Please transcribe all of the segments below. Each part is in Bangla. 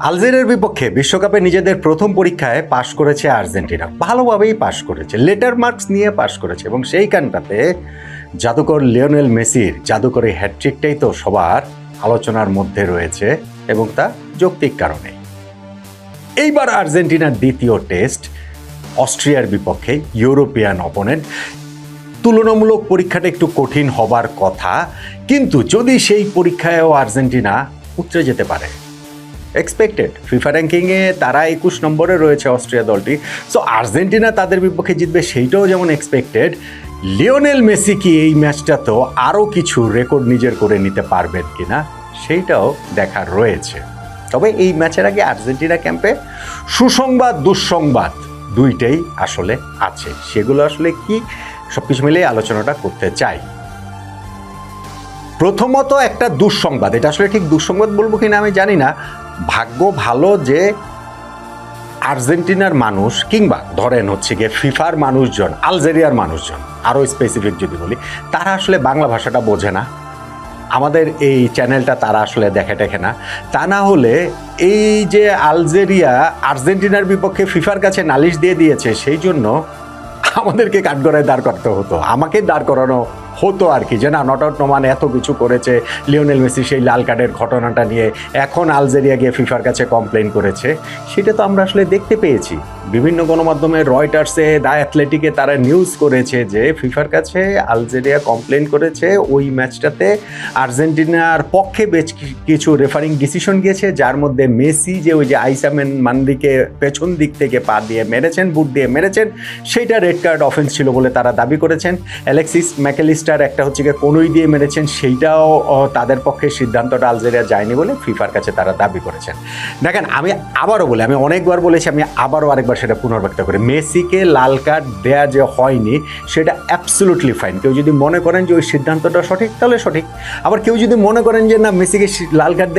আলজেরিয়ার বিপক্ষে বিশ্বকাপে নিজেদের প্রথম পরীক্ষায় পাশ করেছে আর্জেন্টিনা, ভালোভাবেই পাশ করেছে, লেটার মার্কস নিয়ে পাশ করেছে এবং সেইখানটাতে জাদুকর লিওনেল মেসির জাদুকরী হ্যাটট্রিকটাই তো সবার আলোচনার মধ্যে রয়েছে এবং তা যৌক্তিক কারণে। এইবার আর্জেন্টিনার দ্বিতীয় টেস্ট অস্ট্রিয়ার বিপক্ষে, ইউরোপিয়ান অপোনেন্ট। তুলনামূলক পরীক্ষাটা একটু কঠিন হবার কথা, কিন্তু যদি সেই পরীক্ষায়ও আর্জেন্টিনা উতরে যেতে পারে, এক্সপেক্টেড ফিফা র্যাঙ্কিংয়ে তারা 21 নম্বরে রয়েছে অস্ট্রিয়া দলটি, সো আর্জেন্টিনা তাদের বিপক্ষে জিতবে সেইটাও যেমন এক্সপেক্টেড। লিওনেল মেসি কি এই ম্যাচটা তো আরও কিছু রেকর্ড নিজের করে নিতে পারবেন কিনা সেইটাও দেখার রয়েছে। তবে এই ম্যাচের আগে আর্জেন্টিনা ক্যাম্পে সুসংবাদ দুঃসংবাদ দুইটাই আসলে আছে, সেগুলো আসলে কি সব কিছু মিলিয়ে আলোচনাটা করতে চাই। প্রথমত একটা দুঃসংবাদ, এটা আসলে ঠিক দুঃসংবাদ বলবো কিনা আমি জানি না। ভাগ্য ভালো যে আর্জেন্টিনার মানুষ, কিংবা ধরেন হচ্ছে গিয়ে ফিফার মানুষজন, আলজেরিয়ার মানুষজন আরও স্পেসিফিক যদি বলি, তারা আসলে বাংলা ভাষাটা বোঝে না, আমাদের এই চ্যানেলটা তারা আসলে দেখে টেখে না। তা না হলে এই যে আলজেরিয়া আর্জেন্টিনার বিপক্ষে ফিফার কাছে নালিশ দিয়ে দিয়েছে, সেই জন্য আমাদেরকে কাঠগড়ায় দাঁড় করতে হতো, আমাকে দাঁড় করানো হতো আর কি, যে না নট আউট নোমান এত কিছু করেছে, লিওনেল মেসি সেই লাল কার্ডের ঘটনাটা নিয়ে এখন আলজেরিয়া গিয়ে ফিফার কাছে কমপ্লেন করেছে। সেটা তো আমরা আসলে দেখতে পেয়েছি বিভিন্ন গণমাধ্যমে, রয়টার্সে, দ্য অ্যাথলেটিকে তারা নিউজ করেছে যে ফিফার কাছে আলজেরিয়া কমপ্লেন করেছে, ওই ম্যাচটাতে আর্জেন্টিনার পক্ষে বেশ কিছু রেফারিং ডিসিশন গিয়েছে, যার মধ্যে মেসি যে ওই যে আইসামেন মান্দিকে পেছন দিক থেকে পা দিয়ে মেরেছেন, বুট দিয়ে মেরেছেন, সেইটা রেড কার্ড অফেন্স ছিল বলে তারা দাবি করেছেন। অ্যালেক্সিস ম্যাকেলিস্টার একটা হচ্ছে গিয়ে কোনোই দিয়ে মেরেছেন, সেইটাও তাদের পক্ষে সিদ্ধান্তটা আলজেরিয়া যায়নি বলে ফিফার কাছে তারা দাবি করেছেন। দেখেন, আমি আবারও বলি, আমি অনেকবার বলেছি, আমি আবারও আরেকবার সেটা পুনর্ব্যক্ত করি, মেসিকে লাল কার্ড দেয়া যে হয়নি সেটা অ্যাবসলুটলি ফাইন। কেউ যদি মনে করেন যে ওই সিদ্ধান্তটা সঠিক তাহলে সঠিক, আবার কেউ যদি মনে করেন যে না মেসিকে লাল কার্ড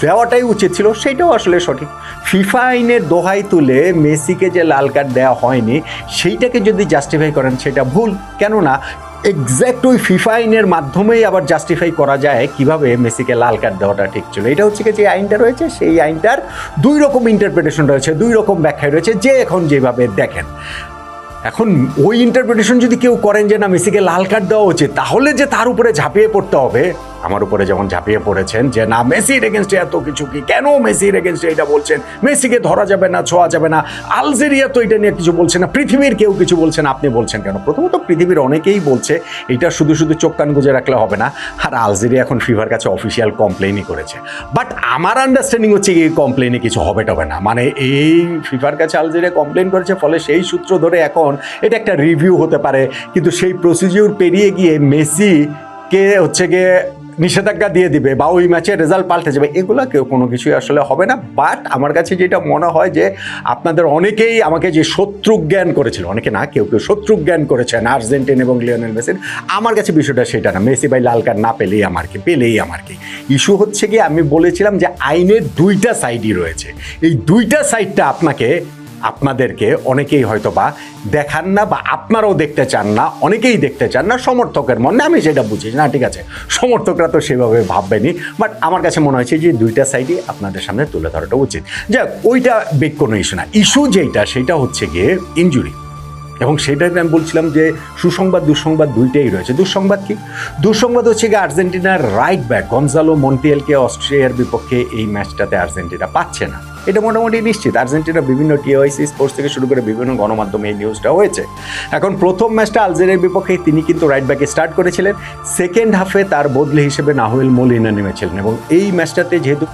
দেওয়াটাই উচিত ছিল, সেইটাও আসলে সঠিক। ফিফা আইনের দোহাই তুলে মেসিকে যে লাল কার্ড দেওয়া হয়নি সেইটাকে যদি জাস্টিফাই করেন সেটা ভুল। কেননা এক্স্যাক্ট ওই ফিফা আইনের মাধ্যমেই আবার জাস্টিফাই করা যায় কিভাবে মেসিকে লাল কার্ড দেওয়াটা ঠিক ছিল। এটা হচ্ছে কি যে আইনটা রয়েছে, সেই আইনটার দুই রকম ইন্টারপ্রিটেশন রয়েছে, দুই রকম ব্যাখ্যায় রয়েছে, যে এখন যেভাবে দেখেন। এখন ওই ইন্টারপ্রিটেশন যদি কেউ করেন যে না মেসিকে লাল কার্ড দেওয়া উচিত, তাহলে যে তার উপরে ঝাঁপিয়ে পড়তে হবে, আমার উপরে যেমন ঝাঁপিয়ে পড়েছেন যে না মেসির এগেনস্টে এত কিছু, কি কেন মেসির এগেনস্টে এটা বলছেন, মেসিকে ধরা যাবে না, ছোঁয়া যাবে না, আলজেরিয়া তো এটা নিয়ে কিছু বলছে না, পৃথিবীর কেউ কিছু বলছে না, আপনি বলছেন কেন? প্রথমত পৃথিবীর অনেকেই বলছে, এটা শুধু শুধু চোখ কান গুজে রাখলে হবে না। আর আলজেরিয়া এখন ফিফার কাছে অফিসিয়াল কমপ্লেনই করেছে, বাট আমার আন্ডারস্ট্যান্ডিং হচ্ছে এই কমপ্লেনে কিছু হবে টবে না, মানে এই ফিফার কাছে আলজেরিয়া কমপ্লেন করেছে, ফলে সেই সূত্র ধরে এখন এটা একটা রিভিউ হতে পারে, কিন্তু সেই প্রসিডিউর পেরিয়ে গিয়ে মেসিকে হচ্ছে গিয়ে নিষেধাজ্ঞা দিয়ে দিবে বা ওই ম্যাচের রেজাল্ট পাল্টে যাবে, এগুলো কেউ কোনো কিছুই আসলে হবে না। বাট আমার কাছে যেটা মনে হয় যে আপনাদের অনেকেই আমাকে যে শত্রু জ্ঞান করেছিল, অনেকে না, কেউ কেউ শত্রু জ্ঞান করেছেন আর্জেন্টিনা এবং লিওনেল মেসির, আমার কাছে বিষয়টা সেটা না। মেসি ভাই লাল কার্ড না পেলেই আমার কি, পেলেই আমার কি। ইস্যু হচ্ছে কি, আমি বলেছিলাম যে আইনের দুইটা সাইডই রয়েছে, এই দুইটা সাইডটা আপনাদেরকে অনেকেই হয়তো বা দেখান না, বা আপনারাও দেখতে চান না, অনেকেই দেখতে চান না, সমর্থকের মনে, আমি সেটা বুঝি না, ঠিক আছে, সমর্থকরা তো সেভাবে ভাববেনি, বাট আমার কাছে মনে হয়েছে যে দুইটা সাইডই আপনাদের সামনে তুলে ধরাটা উচিত। যাক, ওইটা বেগ কোনো ইস্যু না। ইস্যু যেটা সেটা হচ্ছে গিয়ে ইনজুরি, এবং সেটাকে আমি বলছিলাম যে সুসংবাদ দুঃসংবাদ দুইটাই রয়েছে। দুঃসংবাদ কি? দুঃসংবাদ হচ্ছে গিয়ে আর্জেন্টিনার রাইট ব্যাক গনজালো মন্টিয়েলকে অস্ট্রিয়ার বিপক্ষে এই ম্যাচটাতে আর্জেন্টিনা পাচ্ছে না, এটা মোটামুটি নিশ্চিত। আর্জেন্টিনা বিভিন্ন টিওআইসি স্পোর্টস থেকে শুরু করে বিভিন্ন গণমাধ্যমে এই নিউজটা হয়েছে। এখন প্রথম ম্যাচটা আলজেরিয়ার বিপক্ষে তিনি কিন্তু রাইট ব্যাকে স্টার্ট করেছিলেন, সেকেন্ড হাফে তার বদলে হিসেবে নাহুয়েল মোলিনা নেমেছিলেন, এবং এই ম্যাচটাতে যেহেতু